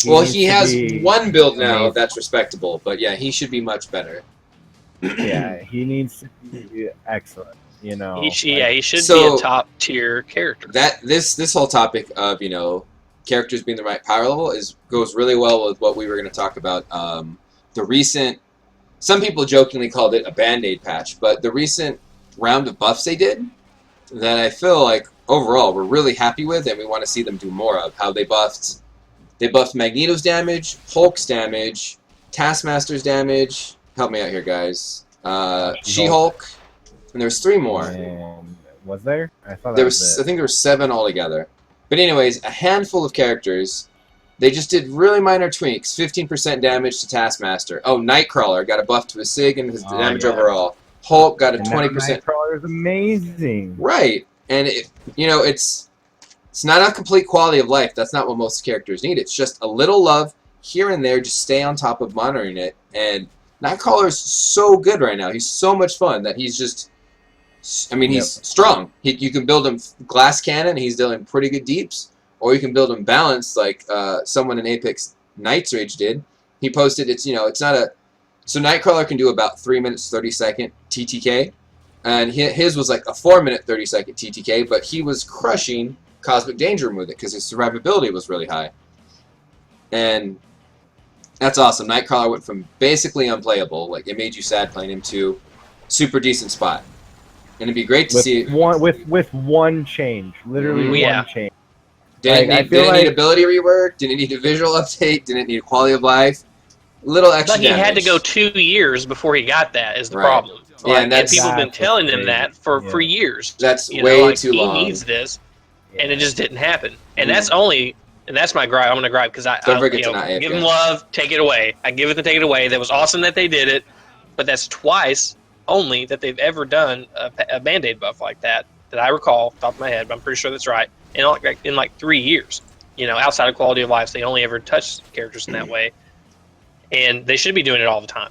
Well, needs he to has be one build now amazing. that's respectable, but yeah, he should be much better. Yeah, he needs to be excellent. You know, He should be So- a top tier character. That this whole topic of, you know, characters being the right power level goes really well with what we were going to talk about. The recent, some people jokingly called it a Bandaid patch, but the recent round of buffs they did that I feel like overall we're really happy with, and we want to see them do more of. How they buffed Magneto's damage, Hulk's damage, Taskmaster's damage. Help me out here, guys. She-Hulk, and there's 3 more. And was there? I thought There that was, it. I think there were 7 altogether. But anyways, a handful of characters. They just did really minor tweaks. 15% damage to Taskmaster. Oh, Nightcrawler got a buff to his SIG and his damage yeah. overall. Hulk got a And 20%. Nightcrawler is amazing. Right, and it's not a complete quality of life. That's not what most characters need. It's just a little love here and there. Just stay on top of monitoring it. And Nightcrawler's so good right now. He's so much fun that he's just. I mean, he's strong. You can build him glass cannon. He's dealing pretty good deeps, or you can build him balanced like someone in Apex Night's Rage did. He posted it's not a. So Nightcrawler can do about 3 minutes 30-second TTK, and his was like a 4-minute 30-second TTK, but he was crushing Cosmic Danger with it because his survivability was really high. And that's awesome. Nightcrawler went from basically unplayable, like it made you sad playing him, to super decent spot. And it'd be great to see. With one change, literally one change. Didn't it need ability rework? Didn't it need a visual update? Didn't it need quality of life? Little extra But he damage. had to go 2 years before he got that. Is the Right. problem? Yeah, and people have been that's telling him crazy. that for years. That's way too he long. He needs this, and it just didn't happen. And Mm. that's my gripe. I'm gonna gripe because Don't forget to not give AFK. him love, take it away. I give it to take it away. That was awesome that they did it, but that's twice only that they've ever done a Bandaid buff like that I recall, top of my head. But I'm pretty sure that's right. In like 3 years, outside of quality of life, they only ever touched characters in that way, and they should be doing it all the time.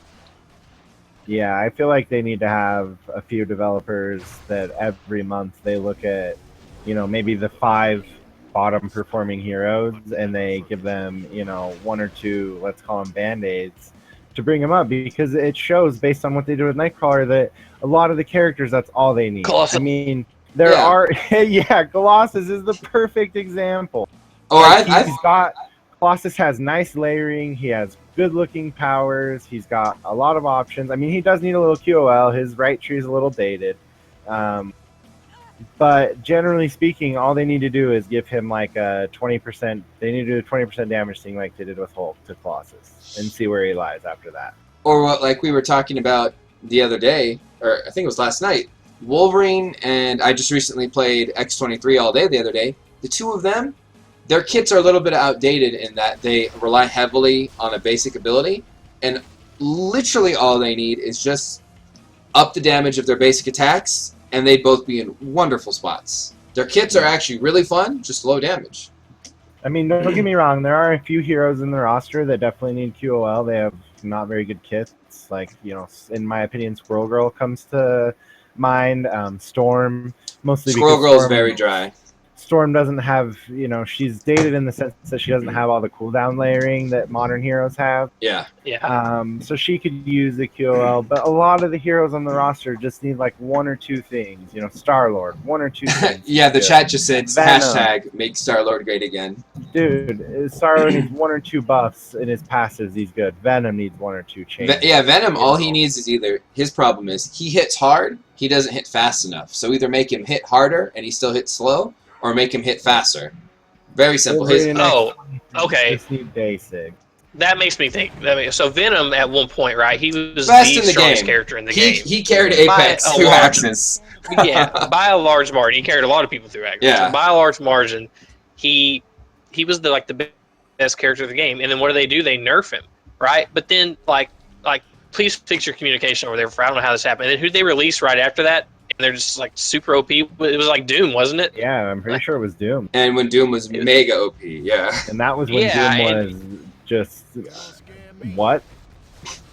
Yeah, I feel like they need to have a few developers that every month they look at, maybe the 5 bottom performing heroes and they give them, 1 or 2, let's call them Band-Aids, to bring them up, because it shows based on what they do with Nightcrawler that a lot of the characters, that's all they need. Colossus. I mean, there are, Colossus is the perfect example. Colossus has nice layering. He has good-looking powers. He's got a lot of options. I mean, he does need a little QOL. His right tree is a little dated. But generally speaking, all they need to do is give him like a 20%. They need to do a 20% damage thing like they did with Hulk to Colossus and see where he lies after that. Or what, like we were talking about the other day, or I think it was last night, Wolverine, and I just recently played X-23 all day the other day. The 2 of them, their kits are a little bit outdated in that they rely heavily on a basic ability, and literally all they need is just up the damage of their basic attacks, and they'd both be in wonderful spots. Their kits are actually really fun, just low damage. I mean, don't get me wrong, there are a few heroes in the roster that definitely need QOL. They have not very good kits. Like, in my opinion, Squirrel Girl comes to mind. Storm, mostly Squirrel because Girl is very dry. Storm doesn't have, she's dated in the sense that she doesn't have all the cooldown layering that modern heroes have. Yeah. So she could use the QOL, but a lot of the heroes on the roster just need like 1 or 2 things. Star-Lord, 1 or 2 things. Yeah, the chat just said, Venom. hashtag make Star-Lord great again. Dude, Sorrow needs 1 or 2 buffs in his passives. He's good. Venom needs 1 or 2 changes. Yeah, Venom, all he needs is either, his problem is he hits hard, he doesn't hit fast enough. So either make him hit harder and he still hits slow, or make him hit faster. Very simple. Okay. Just need basic. That makes me think. So Venom, at one point, right? He was Best the in the strongest game. character in the game. He carried Apex through Axis. Yeah, by a large margin. He carried a lot of people through Axis. Yeah. So by a large margin, he was the best character of the game. And then what do? They nerf him, right? But then like please fix your communication over there. For I don't know how this happened. And then who'd they release right after that? And they're just like super OP. It was like Doom, wasn't it? Yeah, I'm pretty sure it was Doom. And when Doom was mega OP, yeah. And that was when Doom was just what?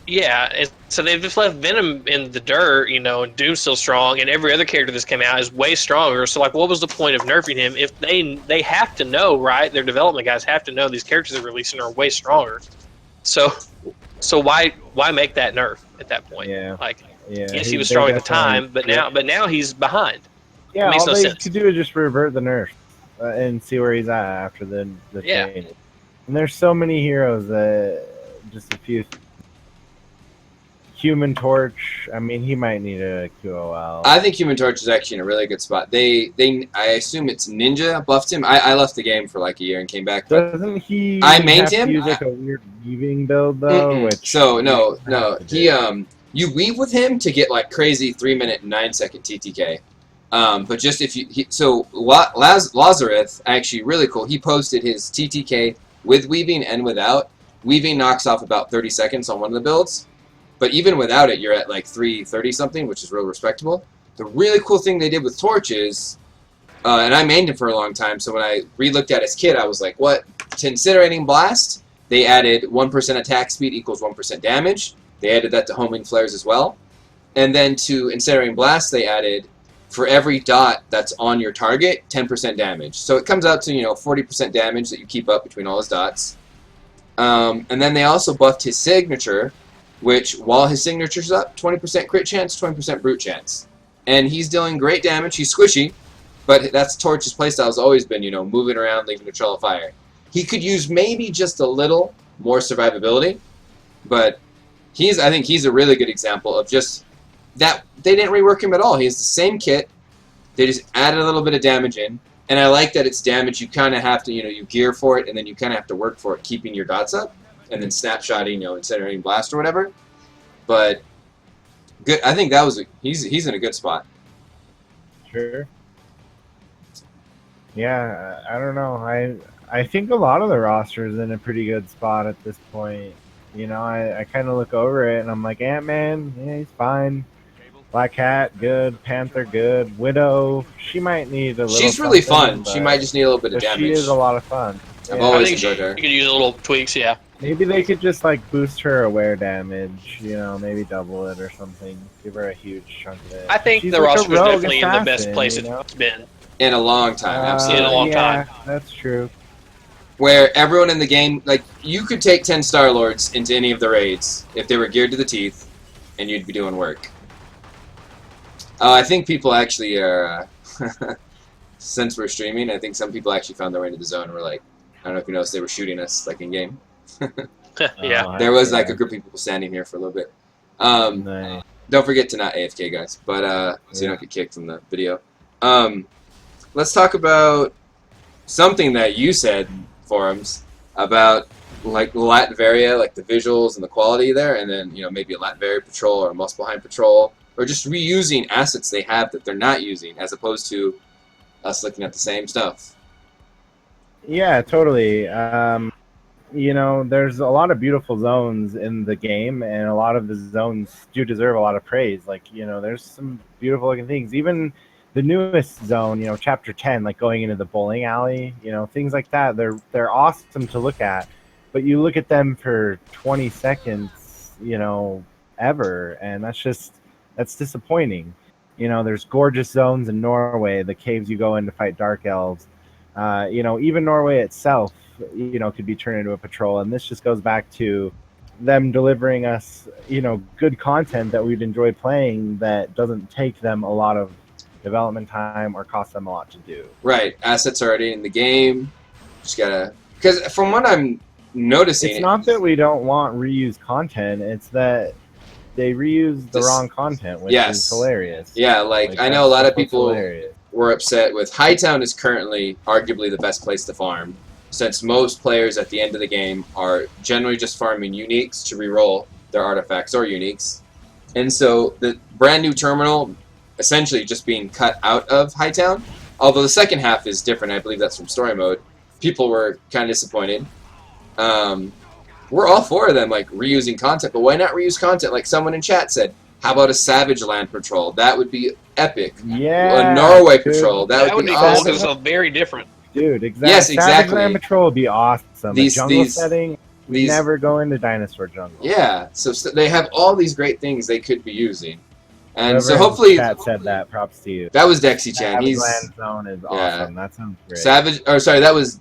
Yeah, and so they've just left Venom in the dirt, and Doom's still strong, and every other character that's come out is way stronger. So, what was the point of nerfing him if they have to know, right? Their development guys have to know these characters they're releasing are way stronger. So why make that nerf at that point? Yeah. Yes, he was strong at the time, but now he's behind. Yeah, it makes all no they sense. could do is just revert the nerf and see where he's at after the change. And there's so many heroes that just a few. Human Torch. I mean, he might need a QOL. I think Human Torch is actually in a really good spot. I assume it's Ninja buffed him. I left the game for like a year and came back. Doesn't he? I mained have to him. Use like a weird weaving build though. So no. He you weave with him to get like crazy 3-minute and 9-second TTK. But just if you Lazarus actually really cool. He posted his TTK with weaving and without. Weaving knocks off about 30 seconds on one of the builds. But even without it, you're at like 330 something, which is real respectable. The really cool thing they did with Torch is, and I mained him for a long time, so when I re-looked at his kit, I was like, what? To Incinerating Blast, they added 1% attack speed equals 1% damage. They added that to Homing Flares as well. And then to Incinerating Blast, they added, for every dot that's on your target, 10% damage. So it comes out to, 40% damage that you keep up between all his dots. And then they also buffed his signature, which, while his signature's up, 20% crit chance, 20% brute chance. And he's dealing great damage. He's squishy, but that's Torch's playstyle has always been, moving around, leaving a trail of fire. He could use maybe just a little more survivability, but I think he's a really good example of just that they didn't rework him at all. He has the same kit. They just added a little bit of damage in. And I like that it's damage you kind of have to, you gear for it, and then you kind of have to work for it, keeping your dots up. And then snapshotting, Incinerating Blast or whatever. But good. I think that was he's in a good spot. Sure. Yeah, I don't know. I think a lot of the roster is in a pretty good spot at this point. I kind of look over it and I'm like, Ant-Man, yeah, he's fine. Black Cat, good. Panther, good. Widow, she might need a little. She's really fun. She might just need a little bit of damage. She is a lot of fun. I've always enjoyed her. You could use a little tweaks, yeah. Maybe they could just boost her aware damage, maybe double it or something. Give her a huge chunk of it. I think the roster is definitely in the best place it's been. In a long time, absolutely. In a long time. That's true. Where everyone in the game, you could take 10 Star-Lords into any of the raids if they were geared to the teeth, and you'd be doing work. I think people actually are, since we're streaming, I think some people actually found their way into the zone and were like, I don't know if you noticed, they were shooting us, in game. Yeah. There was, a group of people standing here for a little bit. Nice. Don't forget to not AFK, guys, but, so you don't get kicked from the video. Let's talk about something that you said, Forumz, about, Latveria, the visuals and the quality there, and then, maybe a Latveria patrol or a Muspelheim patrol, or just reusing assets they have that they're not using, as opposed to us looking at the same stuff. Yeah, totally. There's a lot of beautiful zones in the game, and a lot of the zones do deserve a lot of praise. There's some beautiful looking things. Even the newest zone, Chapter 10, going into the bowling alley, things like that. They're awesome to look at, but you look at them for 20 seconds, ever, and that's disappointing. There's gorgeous zones in Norway, the caves you go in to fight dark elves. Even Norway itself, could be turned into a patrol. And this just goes back to them delivering us, good content that we'd enjoy playing that doesn't take them a lot of development time or cost them a lot to do. Right. Assets are already in the game. Just gotta Because from what I'm noticing, It's not that we don't want reused content. It's that they reuse the wrong content, which is hilarious. Yeah, like I know a lot of people hilarious. were upset with Hightown is currently arguably the best place to farm, since most players at the end of the game are generally just farming uniques to reroll their artifacts or uniques. And so the brand new terminal essentially just being cut out of Hightown, although the second half is different, I believe that's from story mode, people were kind of disappointed. We're all for them, like, reusing content, but why not reuse content? Like someone in chat said, how about a Savage Land patrol? That would be epic. Yeah. A Norway patrol. That would be cool awesome. because it's very different. Dude, exactly. Yes, exactly. Savage Land patrol would be awesome. A jungle setting, we never go into dinosaur jungle. Yeah, so they have all these great things they could be using. And Whoever so hopefully... Chat said that, props to you. That was Dexy Chan. Savage Land Zone is awesome. That sounds great. That was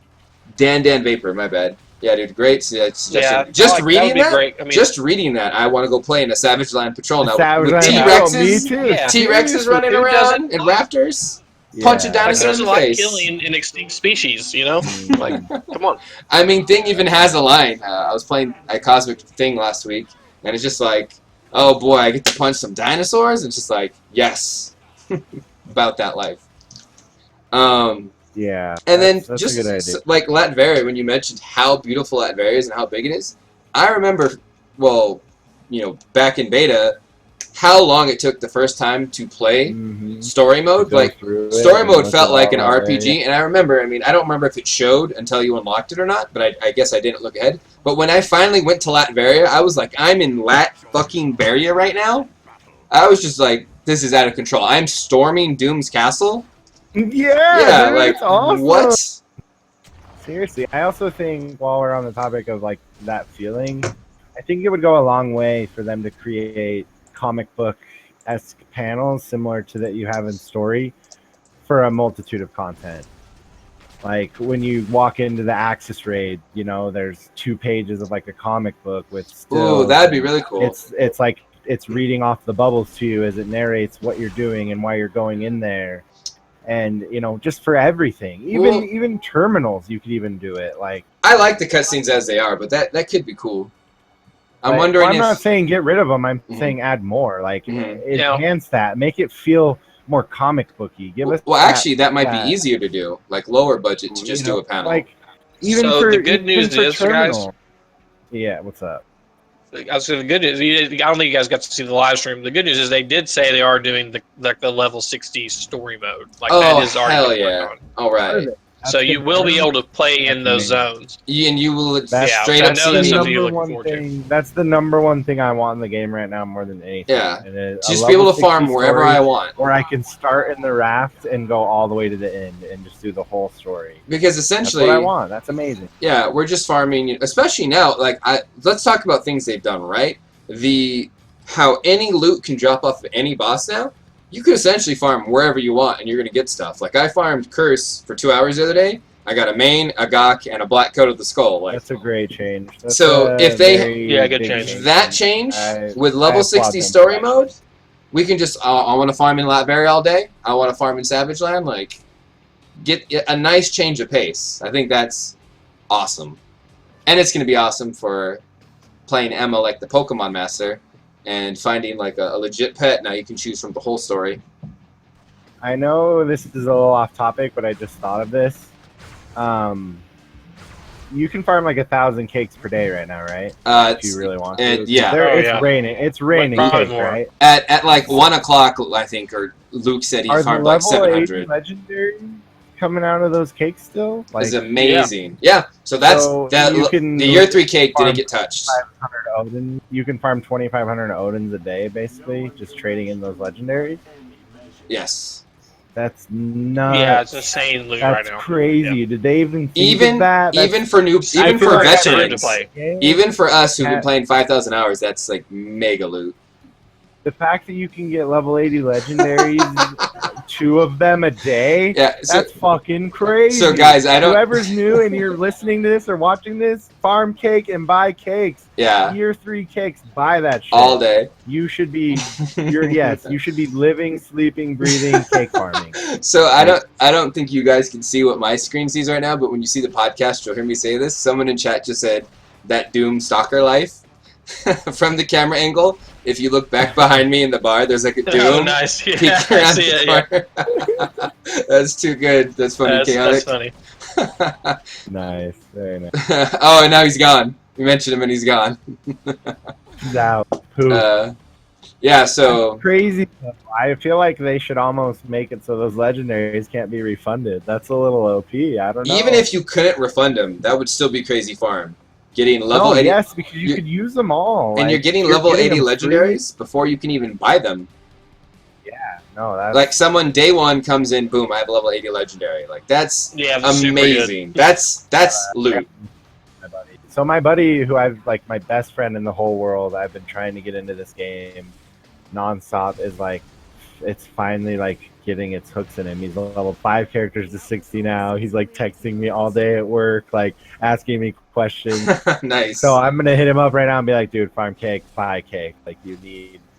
Dan Vapor, my bad. Yeah, dude, great suggestion. Yeah, just reading that, great. I mean, just reading that, I want to go play in a Savage Land Patrol now with T-Rexes. Me too. Yeah. T-Rexes running around and raptors. Punch a dinosaur in the face. Killing an extinct species, you know? Like, come on. I mean, Thing even has a line. I was playing a Cosmic Thing last week, and it's just like, oh boy, I get to punch some dinosaurs? And it's just like, yes. About that life. Yeah. And then that's just a good idea. like Latveria, when you mentioned how beautiful Latveria is and how big it is, I remember, well, back in beta, how long it took the first time to play story mode. Like, story mode felt like an RPG, and I remember, I don't remember if it showed until you unlocked it or not, but I guess I didn't look ahead. But when I finally went to Latveria, I was like, I'm in Lat-fucking-Veria right now. I was just like, this is out of control. I'm storming Doom's castle. Yeah, dude, like, awesome. What? Seriously, I also think, while we're on the topic of, like, that feeling, I think it would go a long way for them to create comic book-esque panels similar to that you have in story for a multitude of content. Like, when you walk into the Axis raid, there's 2 pages of, like, a comic book with stills. Ooh, that'd be really cool. It's like, it's reading off the bubbles to you as it narrates what you're doing and why you're going in there. And just for everything, even terminals, you could even do it. Like, I like the cutscenes as they are, but that could be cool. I'm wondering. I'm not saying get rid of them. I'm saying add more. Like, enhance that, make it feel more comic booky. Give us. Well, actually, that might be easier to do. Like lower budget to just do a panel. Like, even so for the good news is, guys. Yeah, what's up? I was saying the good news. I don't think you guys got to see the live stream. The good news is they did say they are doing the level 60 story mode. Like, that is already hell yeah! All right. So you will be able to play in those zones. And you will straight up see That's the number one thing I want in the game right now more than anything. Yeah. Just be able to farm wherever I want. Or I can start in the raft and go all the way to the end and just do the whole story. Because essentially... That's what I want. That's amazing. Yeah, we're just farming, especially now. Like, let's talk about things they've done, right? How any loot can drop off of any boss now. You can essentially farm wherever you want, and you're going to get stuff. Like, I farmed Curse for 2 hours the other day. I got a main, a Gok, and a black coat of the skull. Like, that's a great change. So if they... good change. That change, with level 60 story mode, we can just... I want to farm in Latveria all day. I want to farm in Savage Land. Like, get a nice change of pace. I think that's awesome. And it's going to be awesome for playing Emma like the Pokemon Master. And finding like a legit pet. Now you can choose from the whole story. I know this is a little off topic, but I just thought of this. You can farm like 1,000 cakes per day right now, right? If you really want to. Yeah. It's raining. It's raining cakes, right? At like 1 o'clock, I think, or Luke said he farmed like 700. Legendary coming out of those cakes still? Like, it's amazing. Yeah. So that's the year 3 cake didn't get touched. 500 Odin. You can farm 2,500 Odins a day, basically, just trading in those legendaries. Yes. That's nuts. Yeah, it's insane loot right now. That's crazy. Yeah. Did they even think of that? Even for noobs, even for veterans, to play. Even for us who've been playing 5,000 hours, that's like mega loot. The fact that you can get level 80 legendaries, 2 of them a day, Yeah, that's fucking crazy. So guys, I don't. Whoever's new and you're listening to this or watching this, farm cake and buy cakes. Yeah. Year 3 cakes, buy that shit. All day. You should be. You should be living, sleeping, breathing cake farming. So I don't think you guys can see what my screen sees right now, but when you see the podcast, you'll hear me say this. Someone in chat just said that Doom stalker life from the camera angle. If you look back behind me in the bar, there's like a Doom. Oh, nice. Yeah, peeking around see the it, corner. That's too good. That's funny. That's funny. Nice, very nice. Oh, and now he's gone. We mentioned him and he's gone. He's out. Poop. Yeah, so That's crazy. I feel like they should almost make it so those legendaries can't be refunded. That's a little OP. I don't know. even if you couldn't refund them, that would still be crazy farm. Getting level 80, yes, because you could use them all. and you're getting level 80 legendaries before you can even buy them. Yeah, no, that's Like someone day one comes in, boom, I have a level 80 legendary. Like that's amazing. That's loot. my buddy. So my buddy, who I've like my best friend in the whole world, I've been trying to get into this game nonstop. Is like, it's finally like getting its hooks in him. He's level 5 characters to 60 now. He's like texting me all day at work, like asking me questions. Nice. So I'm gonna hit him up right now and be like, dude, farm cake, buy cake. Like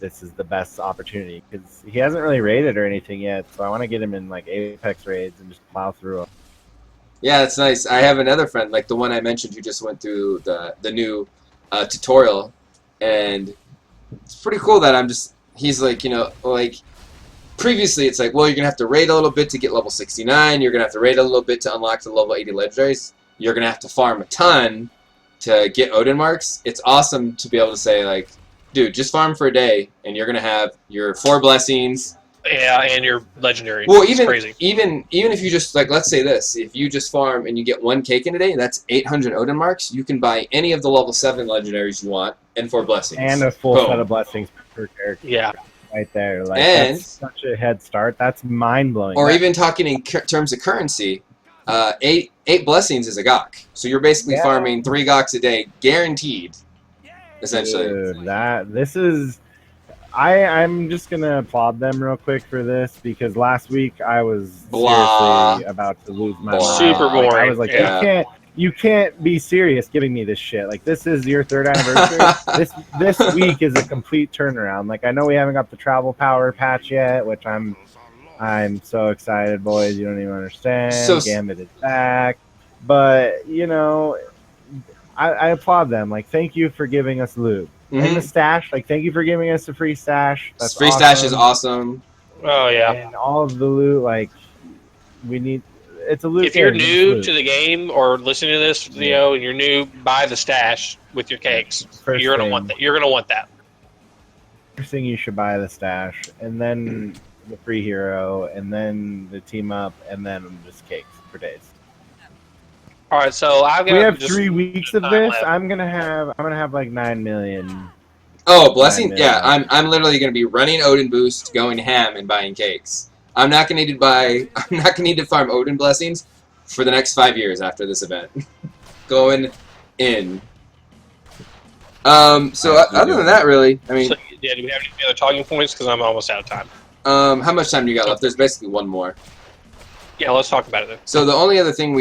this is the best opportunity because he hasn't really raided or anything yet. So I want to get him in like Apex raids and just plow through them. Yeah, that's nice. I have another friend, like the one I mentioned, who just went through the new tutorial, and it's pretty cool that he's like, like previously it's like, well, you're gonna have to raid a little bit to get level 69. You're gonna have to raid a little bit to unlock the level 80 legendaries. You're gonna have to farm a ton to get Odin marks. It's awesome to be able to say like, dude, just farm for a day, and you're gonna have your 4 blessings. Yeah, and your legendary. Well, it's crazy. even if you just like, let's say this, if you just farm and you get 1 cake in a day, that's 800 Odin marks. You can buy any of the level 7 legendaries you want, and 4 blessings. And a full set of blessings per character. Yeah. Right there. Like, and that's such a head start. That's mind blowing. Or even talking in terms of currency, 8 blessings is a gok. So you're basically farming 3 goks a day, guaranteed. Essentially. Dude, I'm just gonna applaud them real quick for this because last week I was seriously about to lose my mind. Super boring. I was like, you can't be serious giving me this shit. Like, this is your 3rd anniversary. this week is a complete turnaround. Like, I know we haven't got the travel power patch yet, which I'm so excited, boys. You don't even understand. Gambit is back, but I applaud them. Like, thank you for giving us loot. And the stash, like, thank you for giving us a free stash. That's free stash is awesome. Oh yeah. And all of the loot, like, we need. It's a loot. If you're new to the game or listening to this, and you're new, buy the stash with your cakes. You're gonna want that. You're gonna want that. First thing, you should buy the stash, and then the free hero, and then the team up, and then just cakes for days. All right, so we have 3 weeks of this. Left. I'm gonna have like 9 million. Oh, blessing! Yeah, I'm literally gonna be running Odin boost, going ham, and buying cakes. I'm not gonna need to farm Odin blessings for the next 5 years after this event. Going in. So other than that, really, I mean. So, yeah, do we have any other talking points? Because I'm almost out of time. How much time do you got left? There's basically one more. Yeah, let's talk about it then. So the only other thing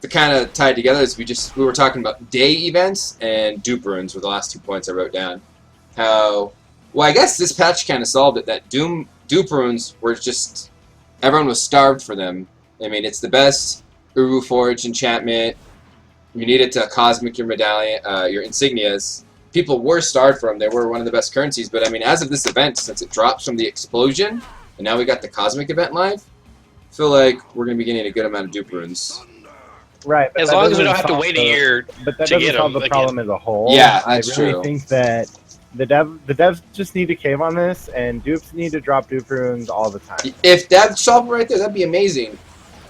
to kind of tie together is we were talking about day events and Doop Runes were the last 2 points I wrote down. Well, I guess this patch kind of solved it. That Doop Runes were just, everyone was starved for them. I mean, it's the best Uru Forge enchantment. You need it to cosmic your medallion, your insignias. People were starved for them. They were one of the best currencies. But I mean, as of this event, since it drops from the explosion, and now we got the cosmic event live, I feel like we're going to be getting a good amount of Dupe Runes. Right. As long as we don't have to wait a year but that to doesn't get solve them the problem as a whole. Yeah, that's I really true. think that the devs just need to cave on this, and dupes need to drop dupe runes all the time. If that solved right there, that'd be amazing.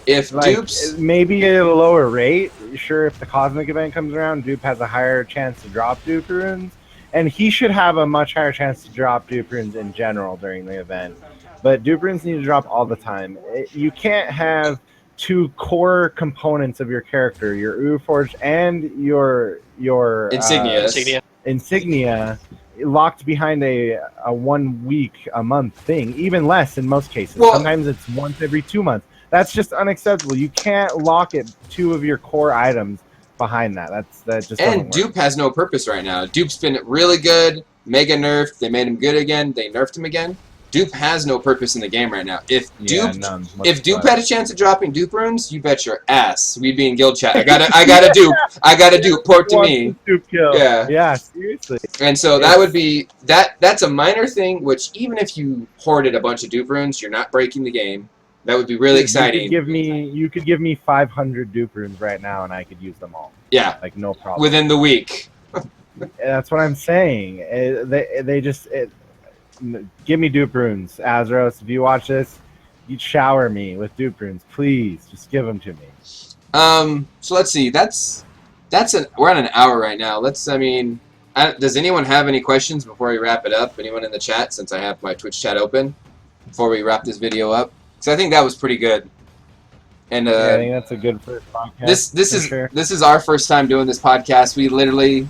If dupes... Maybe at a lower rate. Sure, if the cosmic event comes around, dupe has a higher chance to drop dupe runes. And he should have a much higher chance to drop dupe runes in general during the event. But dupe runes need to drop all the time. You can't have two core components of your character, your Uforged and your Insignia. Insignia. locked behind a 1 week, a month thing, even less in most cases. Well- Sometimes it's once every 2 months. That's just unacceptable. You can't lock it 2 of your core items behind that. That just And doesn't work. Doop has no purpose right now. Doop's been really good, mega nerfed. They made him good again. They nerfed him again. Dupe has no purpose in the game right now. If Dupe had a chance of dropping Doop Runes, you bet your ass we'd be in guild chat. I got a Dupe. I got a Dupe. Port to me. Dupe kill. Yeah. Yeah, seriously. And so that would be that's a minor thing, which even if you hoarded a bunch of Dupe Runes, you're not breaking the game. That would be really exciting. You could give me 500 Doop Runes right now and I could use them all. Yeah. Like no problem. Within the week. That's what I'm saying. They just give me Doop Runes. Azros, if you watch this, you shower me with Doop Runes. Please, just give them to me. So let's see. We're at an hour right now. Does anyone have any questions before we wrap it up? Anyone in the chat, since I have my Twitch chat open, before we wrap this video up? Because I think that was pretty good. And I think that's a good first podcast. This is our first time doing this podcast. We literally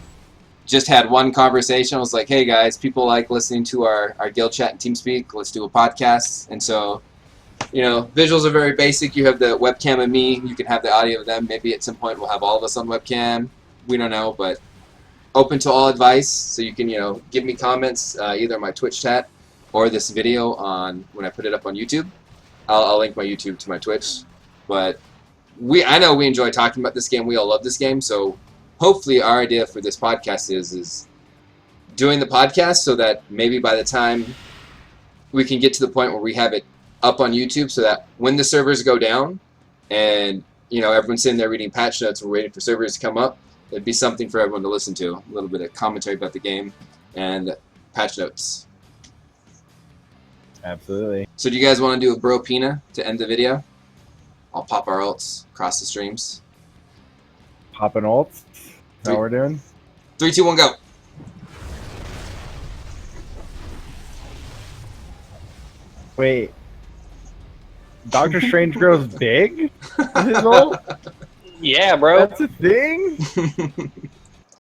just had one conversation. I was like, hey guys, people like listening to our guild chat and TeamSpeak. Let's do a podcast. And so, visuals are very basic. You have the webcam of me. You can have the audio of them. Maybe at some point we'll have all of us on webcam. We don't know, but open to all advice. So you can, give me comments either on my Twitch chat or this video when I put it up on YouTube. I'll link my YouTube to my Twitch. But I know we enjoy talking about this game. We all love this game. So hopefully our idea for this podcast is doing the podcast so that maybe by the time we can get to the point where we have it up on YouTube, so that when the servers go down and everyone's sitting there reading patch notes and we're waiting for servers to come up, it'd be something for everyone to listen to. A little bit of commentary about the game and patch notes. Absolutely. So do you guys want to do a bro pina to end the video? I'll pop our ults across the streams. Popping ults? Is that what we're doing? 3, 2, 1, go. Wait. Doctor Strange grows big? With his ult? Yeah, bro. That's a thing?